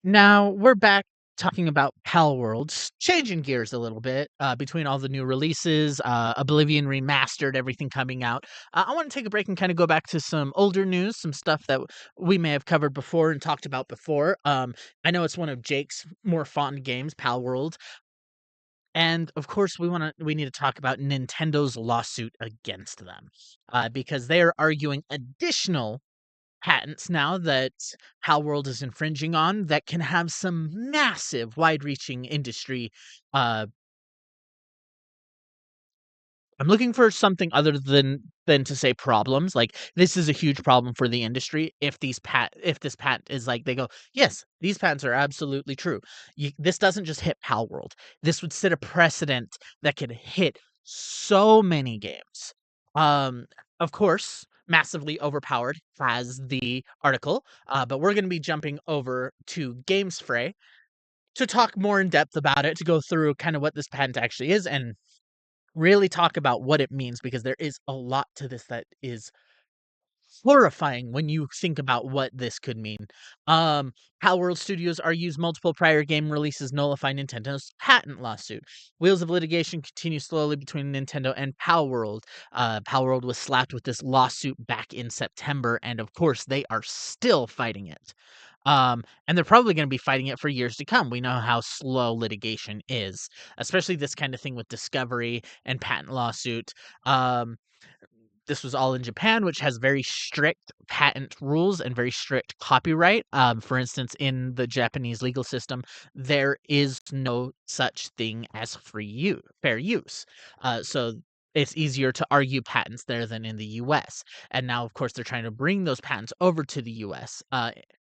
Now we're back talking about Palworld, changing gears a little bit between all the new releases, Oblivion remastered, everything coming out. I want to take a break and kind of go back to some older news, some stuff that we may have covered before and talked about before. I know it's one of Jake's more fond games, Palworld, and of course we need to talk about Nintendo's lawsuit against them because they are arguing additional patents now that Palworld is infringing on that can have some massive wide-reaching industry. uh, I'm looking for something other than to say problems. Like, this is a huge problem for the industry if this patent is like they go, "Yes, these patents are absolutely true." This doesn't just hit Palworld. This would set a precedent that could hit so many games. Um, of course, massively overpowered has the article, but we're gonna be jumping over to Games Fray to talk more in depth about it, to go through kind of what this patent actually is and really talk about what it means because there is a lot to this that is horrifying when you think about what this could mean. Um, Palworld Studios argues multiple prior game releases nullify Nintendo's patent lawsuit. Wheels of litigation continue slowly between Nintendo and Palworld. Palworld was slapped with this lawsuit back in September, and of course, they are still fighting it. And they're probably going to be fighting it for years to come. We know how slow litigation is, especially this kind of thing with discovery and patent lawsuit. Um, this was all in Japan, which has very strict patent rules and very strict copyright. For instance, in the Japanese legal system, there is no such thing as fair use. So it's easier to argue patents there than in the US. And now, of course, they're trying to bring those patents over to the US.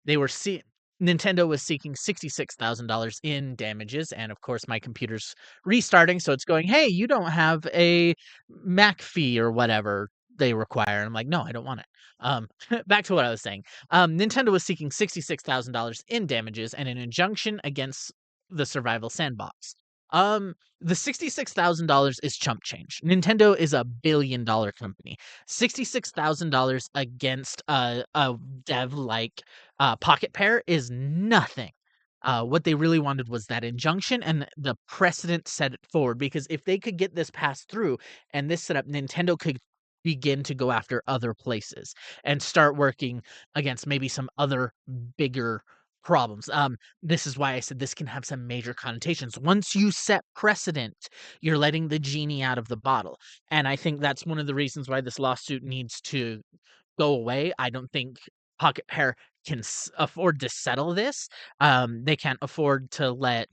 They were see- Nintendo was seeking $66,000 in damages, and of course, my computer's restarting, so it's going, "Hey, you don't have a Mac fee or whatever they require." And I'm like, "No, I don't want it." Back to what I was saying. Nintendo was seeking $66,000 in damages and an injunction against the Survival Sandbox. The $66,000 is chump change. Nintendo is a $1 billion company. $66,000 against a dev like Pocket Pair is nothing. What they really wanted was that injunction, and the precedent set it forward. Because if they could get this passed through and this set up, Nintendo could begin to go after other places and start working against maybe some other bigger problems. This is why I said this can have some major connotations. Once you set precedent, you're letting the genie out of the bottle. And I think that's one of the reasons why this lawsuit needs to go away. I don't think Pocket Pair can afford to settle this. They can't afford to let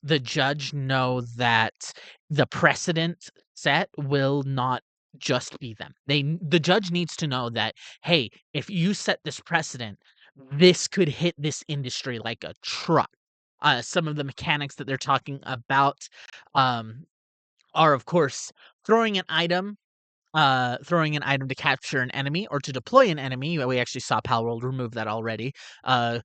the judge know that the precedent set will not just be them. The judge needs to know that, hey, if you set this precedent, this could hit this industry like a truck. Some of the mechanics that they're talking about um, are, of course, throwing an item throwing an item to capture an enemy or to deploy an enemy. We actually saw Palworld remove that already. Uh,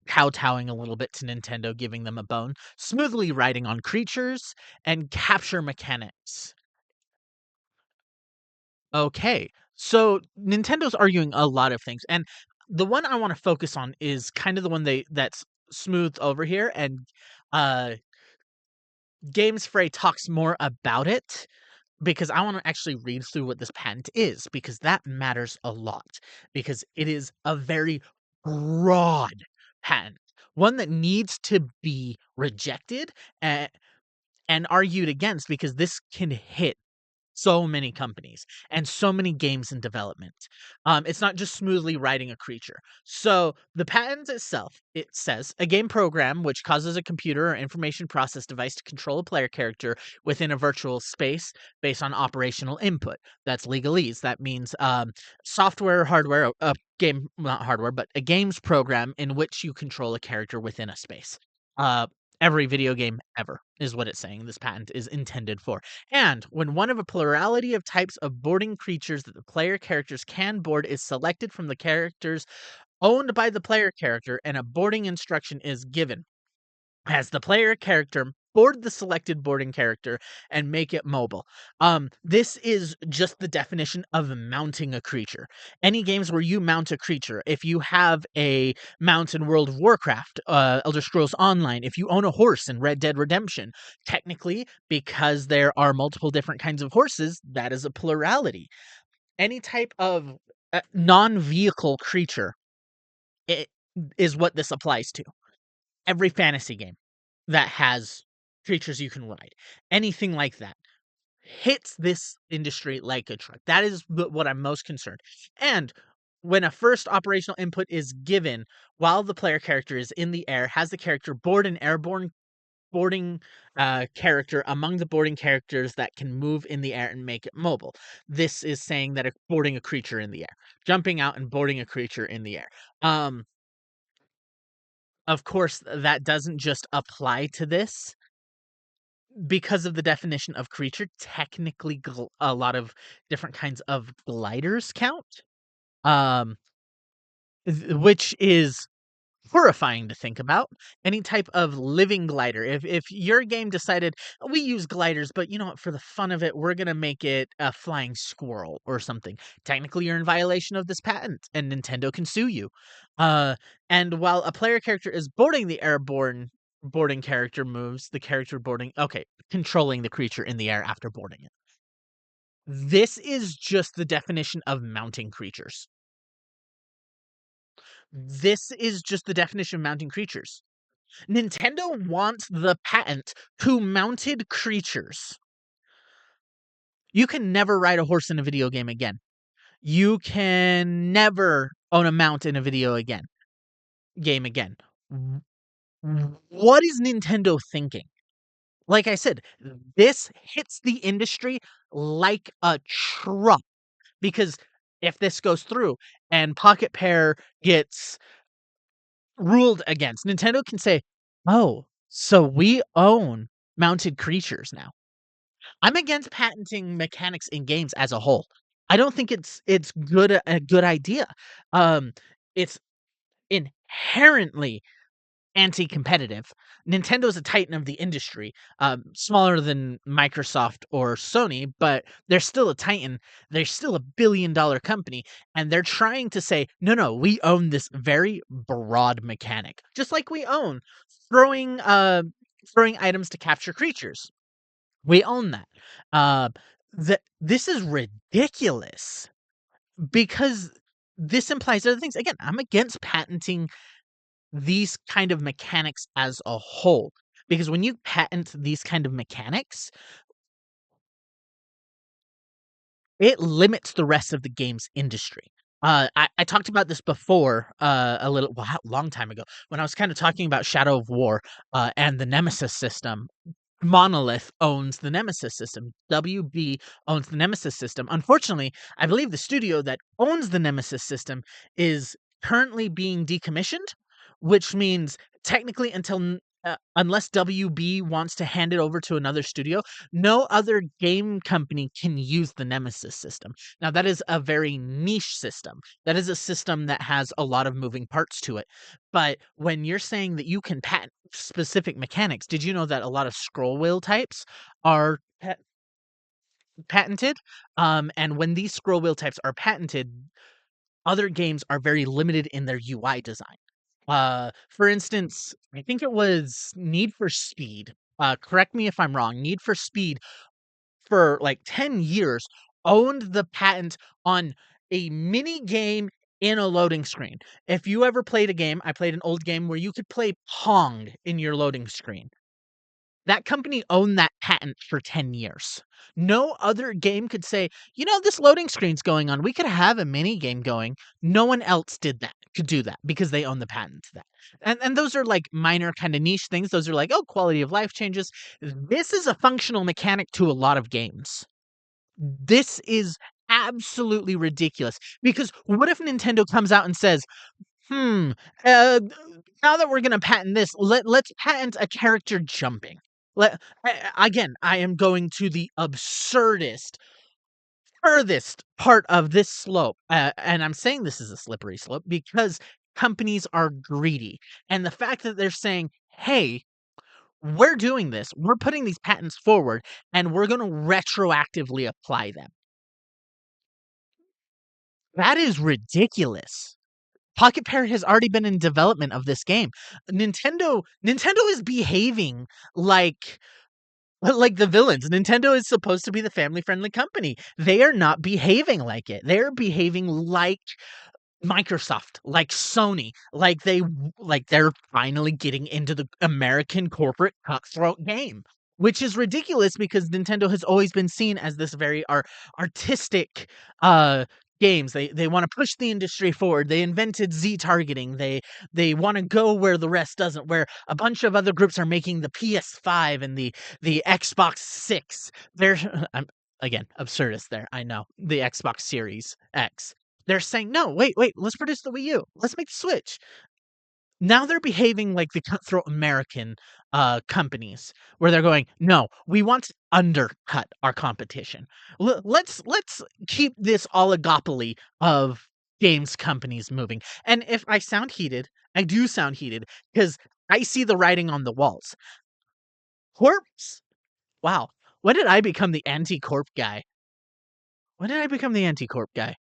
Kowtowing a little bit to Nintendo, giving them a bone. Smoothly riding on creatures and capture mechanics. Okay, so Nintendo's arguing a lot of things, and the one I want to focus on is kind of the one that's smoothed over here, and uh, Games Fray talks more about it because I want to actually read through what this patent is because that matters a lot because it is a very broad patent, one that needs to be rejected and argued against because this can hit so many companies and so many games in development. It's not just smoothly writing a creature. So the patent itself, it says a game program which causes a computer or information process device to control a player character within a virtual space based on operational input. That's legalese. That means software, hardware, a game, not hardware, but a games program in which you control a character within a space. Uh, every video game ever is what it's saying this patent is intended for. And when one of a plurality of types of boarding creatures that the player characters can board is selected from the characters owned by the player character and a boarding instruction is given, as the player character board the selected boarding character and make it mobile. This is just the definition of mounting a creature. Any games where you mount a creature, if you have a mount in World of Warcraft, Elder Scrolls Online, if you own a horse in Red Dead Redemption, technically, because there are multiple different kinds of horses, that is a plurality. Any type of non-vehicle creature, it is what this applies to. Every fantasy game that has creatures you can ride, anything like that, hits this industry like a truck. That is what I'm most concerned. And when a first operational input is given while the player character is in the air, has the character board an airborne boarding character among the boarding characters that can move in the air and make it mobile. This is saying that it's boarding a creature in the air, jumping out and boarding a creature in the air. Um, of course, that doesn't just apply to this because of the definition of creature. Technically, a lot of different kinds of gliders count, um, which is horrifying to think about. Any type of living glider. If your game decided we use gliders, but you know what, for the fun of it, we're gonna make it a flying squirrel or something. Technically, you're in violation of this patent, and Nintendo can sue you. Uh, and while a player character is boarding the airborne boarding character moves, the character boarding controlling the creature in the air after boarding it. This is just the definition of mounting creatures. This is just the definition of mounting creatures. Nintendo wants the patent to mounted creatures. You can never ride a horse in a video game again. You can never own a mount in a game again. What is Nintendo thinking? Like I said, this hits the industry like a truck, because if this goes through and Pocket Pair gets ruled against, Nintendo can say, "Oh, so we own mounted creatures now." I'm against patenting mechanics in games as a whole. I don't think it's a good idea. It's inherently anti-competitive. Nintendo's a titan of the industry, smaller than Microsoft or Sony, but they're still a titan. They're still a billion-dollar company, and they're trying to say, no, no, we own this very broad mechanic, just like we own throwing throwing items to capture creatures. We own that. Uh, this is ridiculous because this implies other things. Again, I'm against patenting these kind of mechanics as a whole, because when you patent these kind of mechanics, it limits the rest of the games industry. I talked about this before, long time ago, when I was kind of talking about Shadow of War and the Nemesis system. Monolith owns the Nemesis system. WB owns the Nemesis system. Unfortunately, I believe the studio that owns the Nemesis system is currently being decommissioned, which means technically unless WB wants to hand it over to another studio, no other game company can use the Nemesis system. Now, that is a very niche system. That is a system that has a lot of moving parts to it. But when you're saying that you can patent specific mechanics, did you know that a lot of scroll wheel types are patented? And when these scroll wheel types are patented, other games are very limited in their UI design. For instance, I think it was Need for Speed. Correct me if I'm wrong. Need for Speed for like 10 years owned the patent on a mini game in a loading screen. If you ever played a game, I played an old game where you could play Pong in your loading screen. That company owned that patent for 10 years. No other game could say, you know, this loading screen's going on. We could have a mini game going. No one else could do that because they own the patent to that. And those are like minor kind of niche things. Those are like, oh, quality of life changes. This is a functional mechanic to a lot of games. This is absolutely ridiculous, because what if Nintendo comes out and says, "Hmm, uh, now that we're gonna patent this, let's patent a character jumping." Again, I am going to the absurdist, furthest part of this slope, and I'm saying this is a slippery slope because companies are greedy, and the fact that they're saying, "Hey, We're doing this. We're putting these patents forward, and we're gonna retroactively apply them. That is ridiculous. Pocket Pair has already been in development of this game. Nintendo is behaving like the villains. Nintendo is supposed to be the family-friendly company. They are not behaving like it. They're behaving like Microsoft, like Sony, like they're finally getting into the American corporate cutthroat game, which is ridiculous because Nintendo has always been seen as this very artistic uh games. They want to push the industry forward. They invented Z targeting. They want to go where the rest doesn't, where a bunch of other groups are making the PS5 and the Xbox 6. They're I'm again absurdist there. I know. The Xbox Series X. They're saying, "No, wait, let's produce the Wii U. Let's make the Switch." Now they're behaving like the cutthroat American, companies, where they're going, "No, we want to undercut our competition. Let's keep this oligopoly of games companies moving." And if I sound heated, I do sound heated because I see the writing on the walls. Corpse? Wow. When did I become the anti-corp guy? When did I become the anti-corp guy?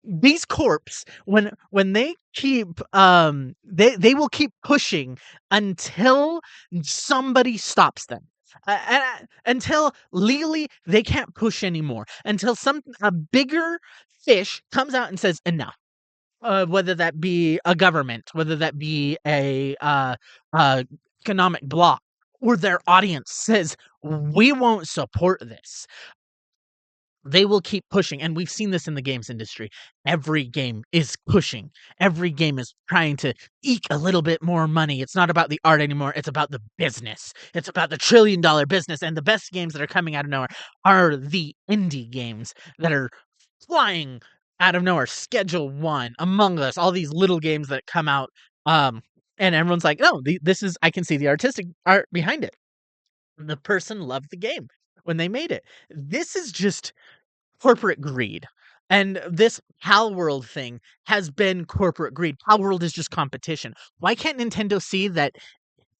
These corps, when they keep they will keep pushing until somebody stops them. Until legally they can't push anymore. Until a bigger fish comes out and says enough. Whether that be a government, whether that be a uh economic bloc, or their audience says we won't support this. They will keep pushing, and we've seen this in the games industry. Every game is pushing. Every game is trying to eke a little bit more money. It's not about the art anymore, it's about the business. It's about the trillion-dollar business, and the best games that are coming out of nowhere are the indie games that are flying out of nowhere. Schedule One, Among Us, all these little games that come out, and everyone's like, "No, this is I can see the artistic art behind it." The person loved the game when they made it. This is just corporate greed. And this Palworld thing has been corporate greed. Palworld is just competition. Why can't Nintendo see that,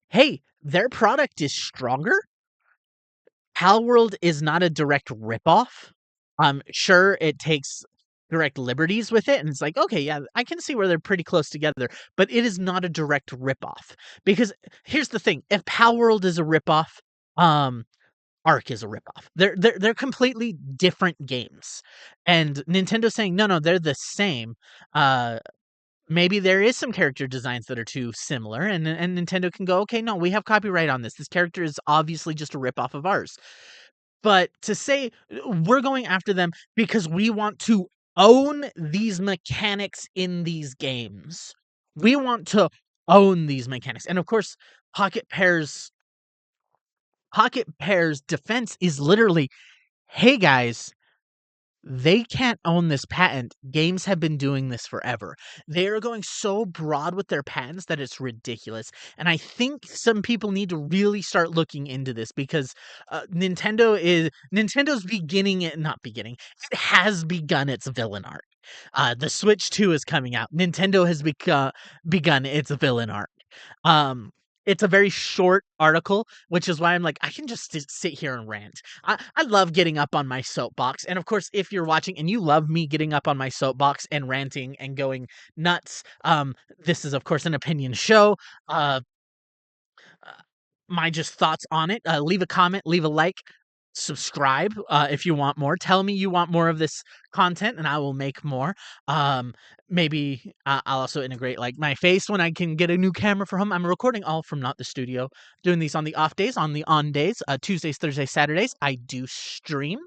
hey, their product is stronger? Palworld is not a direct ripoff. Sure, it takes direct liberties with it, and it's like, okay, yeah, I can see where they're pretty close together, but it is not a direct ripoff. Because here's the thing: if Palworld is a ripoff, um, Arc is a ripoff. They're completely different games, and Nintendo's saying, "No, they're the same." Uh, Maybe there is some character designs that are too similar, and Nintendo can go, "Okay, no, we have copyright on this. This character is obviously just a ripoff of ours." But to say we're going after them because we want to own these mechanics in these games. We want to own these mechanics, and of course, Pocket Pair's Pocket Pair's defense is literally, "Hey guys, they can't own this patent. Games have been doing this forever." They are going so broad with their patents that it's ridiculous. And I think some people need to really start looking into this because Nintendo's beginning it not beginning. It has begun its villain arc. The Switch 2 is coming out. Nintendo has begun its villain arc. Um, it's a very short article, which is why I'm like, I can just sit here and rant. I love getting up on my soapbox. And of course, if you're watching and you love me getting up on my soapbox and ranting and going nuts, this is, of course, an opinion show. Uh, uh, my just thoughts on it. Leave a comment, leave a like, subscribe if you want more. Tell me you want more of this content, and I will make more. Um, Maybe I'll also integrate like my face when I can get a new camera for home. I'm recording all from not the studio. Doing these on the off days, on the on days, Tuesdays, Thursdays, Saturdays. I do stream.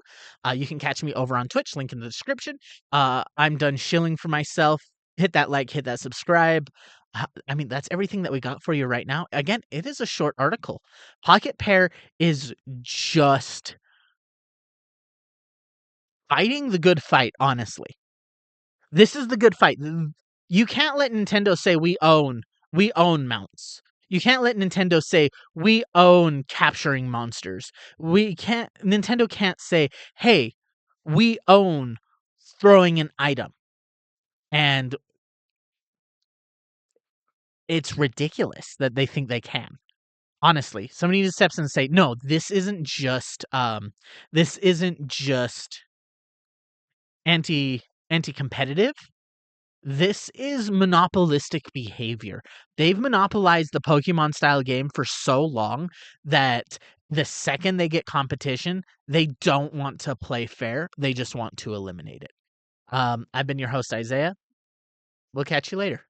You can catch me over on Twitch. Link in the description. I'm done shilling for myself. Hit that like, hit that subscribe. I mean, that's everything that we got for you right now. Again, it is a short article. Pocket Pair is just fighting the good fight, honestly. This is the good fight. You can't let Nintendo say we own mounts. You can't let Nintendo say we own capturing monsters. Nintendo can't say, "Hey, we own throwing an item." And it's ridiculous that they think they can. Honestly, somebody needs to step in and say, "No, this isn't just anti-competitive. This is monopolistic behavior." They've monopolized the Pokemon style game for so long that the second they get competition, they don't want to play fair. They just want to eliminate it. I've been your host, Isaiah. We'll catch you later.